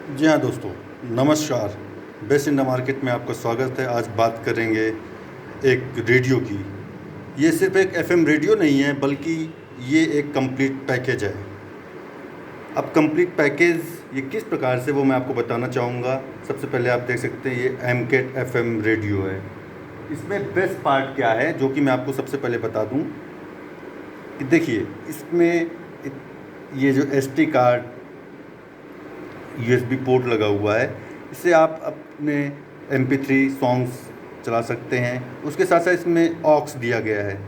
जी हाँ दोस्तों, नमस्कार। बेस्ट इन द मार्केट में आपका स्वागत है। आज बात करेंगे एक रेडियो की। ये सिर्फ एक एफएम रेडियो नहीं है, बल्कि ये एक कंप्लीट पैकेज है। अब कंप्लीट पैकेज ये किस प्रकार से, वो मैं आपको बताना चाहूँगा। सबसे पहले आप देख सकते हैं, ये एमकेट एफएम रेडियो है। इसमें बेस्ट पार्ट क्या है, जो कि मैं आपको सबसे पहले बता दूँ कि देखिए, इसमें ये जो एसडी कार्ड यूएसबी पोर्ट लगा हुआ है, इससे आप अपने MP3 सॉन्ग्स चला सकते हैं। उसके साथ साथ इसमें ऑक्स दिया गया है।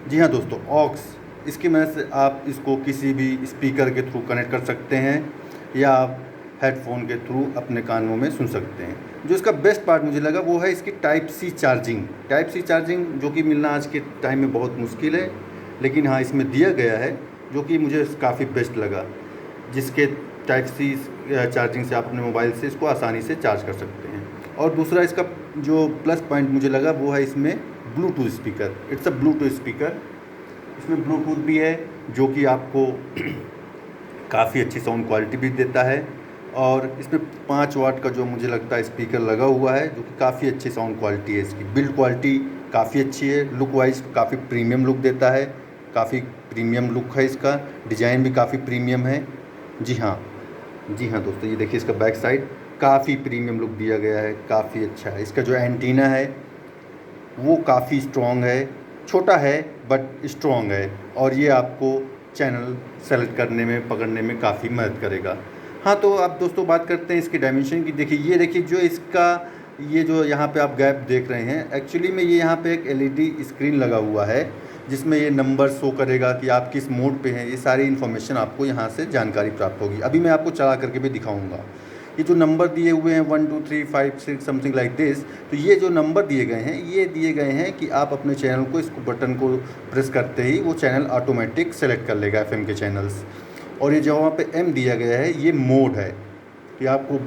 जी हाँ दोस्तों, ऑक्स, इसकी मदद से आप इसको किसी भी स्पीकर के थ्रू कनेक्ट कर सकते हैं या आप हेडफोन के थ्रू अपने कानों में सुन सकते हैं। जो इसका बेस्ट पार्ट मुझे लगा वो है इसकी टाइप सी चार्जिंग, जो कि मिलना आज के टाइम में बहुत मुश्किल है, लेकिन हाँ इसमें दिया गया है, जो कि मुझे काफ़ी बेस्ट लगा। जिसके टाइप सी चार्जिंग से आप अपने मोबाइल से इसको आसानी से चार्ज कर सकते हैं। और दूसरा इसका जो प्लस पॉइंट मुझे लगा वो है इसमें Bluetooth speaker. It's a Bluetooth speaker. इसमें ब्लूटूथ भी है, जो कि आपको काफ़ी अच्छी साउंड क्वालिटी भी देता है। और इसमें 5 वाट का जो मुझे लगता है स्पीकर लगा हुआ है, जो कि काफ़ी अच्छी साउंड क्वालिटी है। इसकी बिल्ड क्वालिटी काफ़ी अच्छी है। लुक वाइज काफ़ी प्रीमियम लुक देता है, काफ़ी प्रीमियम लुक है इसका। डिज़ाइन भी काफ़ी प्रीमियम है। जी हाँ दोस्तों, ये देखिए इसका बैक साइड काफ़ी प्रीमियम लुक दिया गया है, काफ़ी अच्छा है। इसका जो एंटीना है वो काफ़ी स्ट्रॉन्ग है, छोटा है बट स्ट्रॉन्ग है, और ये आपको चैनल सेलेक्ट करने में, पकड़ने में काफ़ी मदद करेगा। हाँ, तो अब दोस्तों बात करते हैं इसके डायमेंशन की। देखिए, ये देखिए जो इसका ये जो यहाँ पे आप गैप देख रहे हैं, एक्चुअली में ये यहाँ पे एक LED स्क्रीन लगा हुआ है, जिसमें ये नंबर शो करेगा कि आप किस मोड पे हैं। ये सारी इन्फॉर्मेशन आपको यहाँ से जानकारी प्राप्त होगी। अभी मैं आपको चला करके भी दिखाऊंगा। ये जो नंबर दिए हुए हैं 1 2 3 5 6 समथिंग लाइक दिस, तो ये जो नंबर दिए गए हैं, ये दिए गए हैं कि आप अपने चैनल को, इसको बटन को प्रेस करते ही वो चैनल ऑटोमेटिक सेलेक्ट कर लेगा FM के चैनल्स। और ये जो वहाँ पे M दिया गया है, ये मोड है कि आपको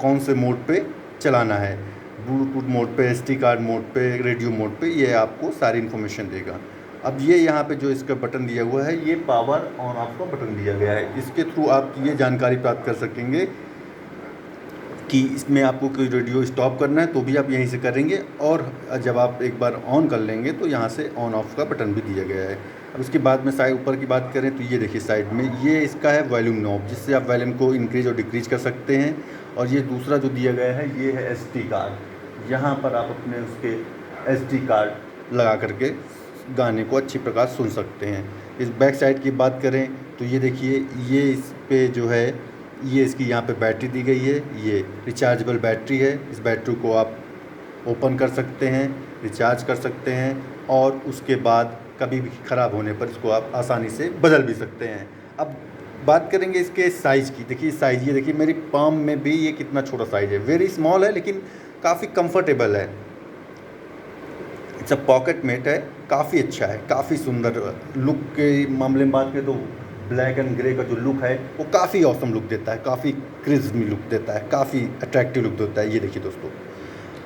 कौन से मोड पे चलाना है। ब्लूटूथ मोड पे, SD कार्ड मोड पे, रेडियो मोड पे, ये आपको सारी इन्फॉर्मेशन देगा। अब ये यहाँ पे जो इसका बटन दिया हुआ है, ये पावर ऑन ऑफ का बटन दिया गया है। इसके थ्रू आप ये जानकारी प्राप्त कर सकेंगे कि इसमें आपको कोई रेडियो स्टॉप करना है तो भी आप यहीं से करेंगे, और जब आप एक बार ऑन कर लेंगे तो यहाँ से ऑन ऑफ का बटन भी दिया गया है। अब इसके बाद में साइड ऊपर की बात करें तो ये देखिए साइड में ये इसका है वॉल्यूम नॉब, जिससे आप वॉल्यूम को इंक्रीज और डिक्रीज कर सकते हैं। और ये दूसरा जो दिया गया है, ये है SD कार्ड। यहाँ पर आप अपने उसके SD कार्ड लगा करके गाने को अच्छी प्रकार सुन सकते हैं। इस बैक साइड की बात करें तो ये देखिए, ये इस पे जो है, ये इसकी यहाँ पे बैटरी दी गई है। ये रिचार्जेबल बैटरी है। इस बैटरी को आप ओपन कर सकते हैं, रिचार्ज कर सकते हैं, और उसके बाद कभी भी ख़राब होने पर इसको आप आसानी से बदल भी सकते हैं। अब बात करेंगे इसके साइज़ की। देखिए साइज़, ये देखिए मेरी पाम में भी ये कितना छोटा साइज़ है। वेरी स्मॉल है, लेकिन काफ़ी कंफर्टेबल है। इट्स अ पॉकेट मेट है, काफ़ी अच्छा है, काफ़ी सुंदर। लुक के मामले में बात करें तो ब्लैक एंड ग्रे का जो लुक है वो काफ़ी ऑसम लुक देता है, काफ़ी क्रिस्प लुक देता है, काफ़ी अट्रैक्टिव लुक देता है। ये देखिए दोस्तों।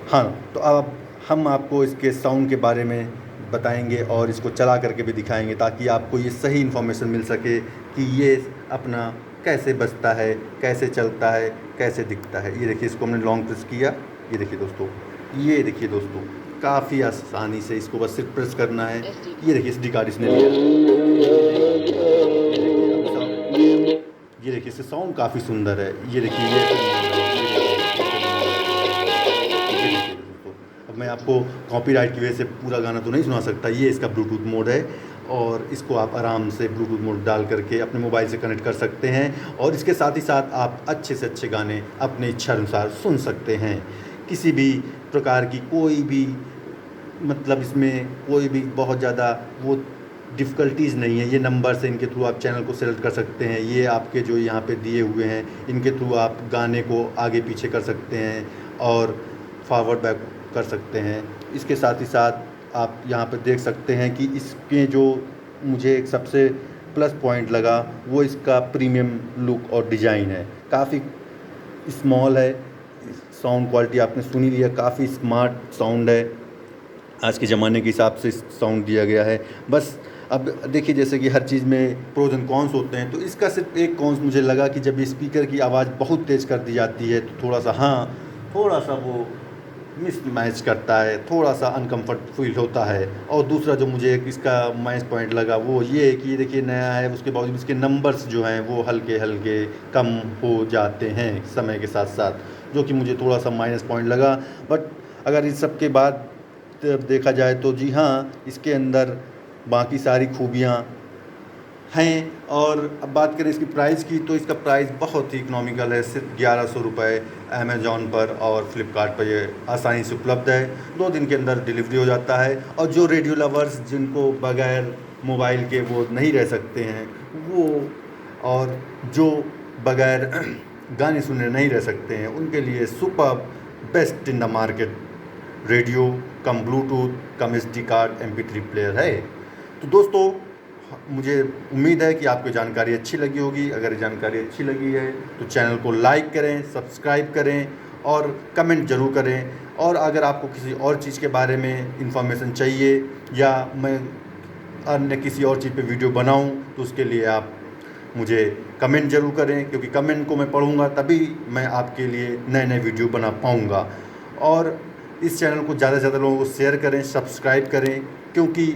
हाँ, तो अब हम आपको इसके साउंड के बारे में बताएंगे और इसको चला करके भी दिखाएंगे, ताकि आपको ये सही इन्फॉर्मेशन मिल सके कि ये अपना कैसे बजता है, कैसे चलता है, कैसे दिखता है। ये देखिए, इसको हमने लॉन्ग प्रेस किया। ये देखिए दोस्तों, काफ़ी आसानी से इसको बस सिर्फ प्रेस करना है। ये देखिए SD कार्ड इसने लिया। ये देखिए, इससे साउंड काफ़ी सुंदर है। ये देखिए, ये दोस्तों, अब मैं आपको कॉपीराइट की वजह से पूरा गाना तो नहीं सुना सकता। ये इसका ब्लूटूथ मोड है, और इसको आप आराम से ब्लूटूथ मोड डाल करके अपने मोबाइल से कनेक्ट कर सकते हैं, और इसके साथ ही साथ आप अच्छे से अच्छे गाने अपने इच्छा अनुसार सुन सकते हैं। किसी भी प्रकार की कोई भी, मतलब इसमें कोई भी बहुत ज़्यादा वो डिफ़िकल्टीज़ नहीं है। ये नंबर से, इनके थ्रू आप चैनल को सेलेक्ट कर सकते हैं। ये आपके जो यहाँ पे दिए हुए हैं, इनके थ्रू आप गाने को आगे पीछे कर सकते हैं और फॉरवर्ड बैक कर सकते हैं। इसके साथ ही साथ आप यहाँ पे देख सकते हैं कि इसके जो मुझे एक सबसे प्लस पॉइंट लगा, वो इसका प्रीमियम लुक और डिज़ाइन है। काफ़ी स्मॉल है। साउंड क्वालिटी आपने सुनी लिया, काफ़ी स्मार्ट साउंड है। आज के ज़माने के हिसाब से साउंड दिया गया है। बस अब देखिए जैसे कि हर चीज़ में प्रोज एंड कॉन्स होते हैं, तो इसका सिर्फ एक कॉन्स मुझे लगा कि जब स्पीकर की आवाज़ बहुत तेज़ कर दी जाती है तो थोड़ा सा वो मिसमैच करता है, थोड़ा सा अनकम्फर्ट फील होता है। और दूसरा जो मुझे एक इसका माइनस पॉइंट लगा वो ये है कि देखिए नया है, उसके बावजूद इसके नंबर्स जो हैं वो हल्के हल्के कम हो जाते हैं समय के साथ साथ, जो कि मुझे थोड़ा सा माइनस पॉइंट लगा। बट अगर इस सब के बाद देखा जाए तो जी हाँ, इसके अंदर बाकी सारी खूबियाँ हैं। और अब बात करें इसकी प्राइस की, तो इसका प्राइस बहुत ही इकोनॉमिकल है, सिर्फ 1100 रुपये अमेज़ॉन पर और फ्लिपकार्ट पर ये आसानी से उपलब्ध है। 2 दिन के अंदर डिलीवरी हो जाता है। और जो रेडियो लवर्स जिनको बगैर मोबाइल के वो नहीं रह सकते हैं वो, और जो बगैर गाने सुने नहीं रह सकते हैं, उनके लिए superb best in the market radio come Bluetooth come SD card MP3 player है। तो दोस्तों, मुझे उम्मीद है कि आपको जानकारी अच्छी लगी होगी। अगर जानकारी अच्छी लगी है तो चैनल को लाइक करें, सब्सक्राइब करें और कमेंट ज़रूर करें। और अगर आपको किसी और चीज़ के बारे में इंफॉर्मेशन चाहिए या मैं अन्य किसी और चीज़ पे वीडियो बनाऊं, तो उसके लिए आप मुझे कमेंट ज़रूर करें, क्योंकि कमेंट को मैं पढ़ूंगा तभी मैं आपके लिए नए नए वीडियो बना पाऊंगा। और इस चैनल को ज़्यादा से ज़्यादा लोगों को शेयर करें, सब्सक्राइब करें, क्योंकि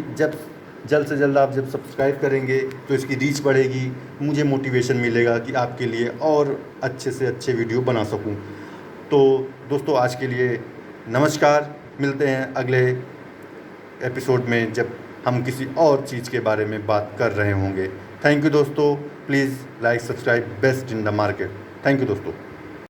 जल्द से जल्द आप जब सब्सक्राइब करेंगे तो इसकी रीच बढ़ेगी, मुझे मोटिवेशन मिलेगा कि आपके लिए और अच्छे से अच्छे वीडियो बना सकूं। तो दोस्तों, आज के लिए नमस्कार। मिलते हैं अगले एपिसोड में जब हम किसी और चीज़ के बारे में बात कर रहे होंगे। थैंक यू दोस्तों। Please like subscribe best in the market. Thank you दोस्तों।